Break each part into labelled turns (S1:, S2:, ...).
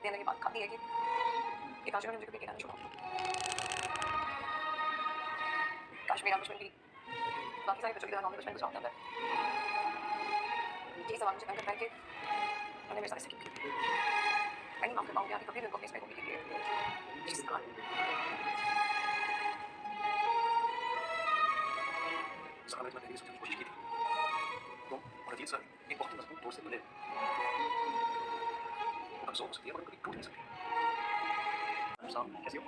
S1: देने की बात खाती है कि काश उन्होंने मुझे कभी अकेला नहीं छोड़ा। काश मेरा बचपन भी बाकी सारे बच्चों की तरह नॉर्मल बचपन गुजरा होता। यही सवाल मुझे तंग करता है कि उन्होंने मेरे साथ ऐसे क्यों किया। मैं नहीं माफ कर पाऊंगी आगे कभी भी उनको अपने इसमें घूमने के लिए जिस तरह मैंने तेरी सबसे कोशिश की थी। तुम और अजीत सर एक बहुत ही मजबूत दोस्त से मिले। वो कमजोर हो सकती है मगर कभी टूट नहीं सकती। साहब कैसी हो?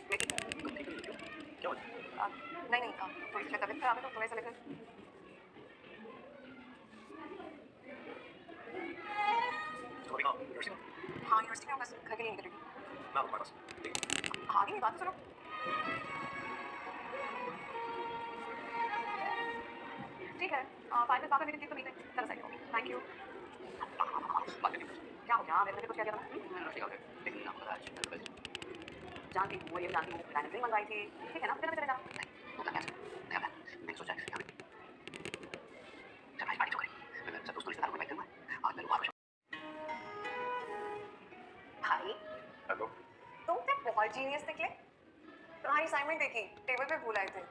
S1: मैं ठीक हूँ। तुम ठीक नहीं हो? क्या हो गया? नहीं थोड़ी सी तबीयत खराब है तो तुम्हें से लेकर तो अभी कहाँ यूनिवर्सिटी में? हाँ यूनिवर्सिटी में बस घर के लिए निकल रही हूँ। मैं तुम्हारे पास हाँ नहीं बात तो सुनो। ठीक है फाइनल पाकर मेरी तो मीटिंग चल सही होगी। Thank you. बात नहीं क्या हो गया मैंने कुछ कह दिया था ना। ठीक है लेकिन आपको पता है जानती हूँ वो ये जानती हूँ मैंने ड्रिंक मंगवाई थी। ठीक है ना फिर चले जाना नहीं वो क्या नहीं मैंने सोचा जब मैं पार्टी तो करी मैं सब दोस्तों रिश्तेदारों को इनवाइट करूँगा और मैं वहाँ भाई हेलो तुम तो बहुत जीनियस निकले। तुम्हारी असाइनमेंट देखी टेबल पे भूल आए थे।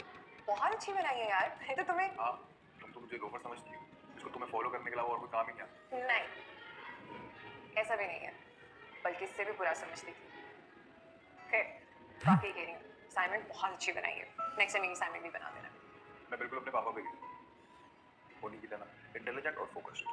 S1: बहुत अच्छी बनाई है यार। मैं तो तुम्हें हाँ तुम तो मुझे लोफर समझती हो इसको तुम्हें फॉलो करने के अलावा और कोई काम ही क्या। नहीं ऐसा भी नहीं है बल्कि इससे भी बुरा समझती थी। फिर वाकई कह रही हूँ असाइनमेंट बहुत अच्छी बनाई है। नेक्स्ट टाइम मेरी असाइनमेंट भी बना देना। मैं बिल्कुल अपने पापा पे गई वो नहीं की तरह इंटेलिजेंट और फोकस्ड।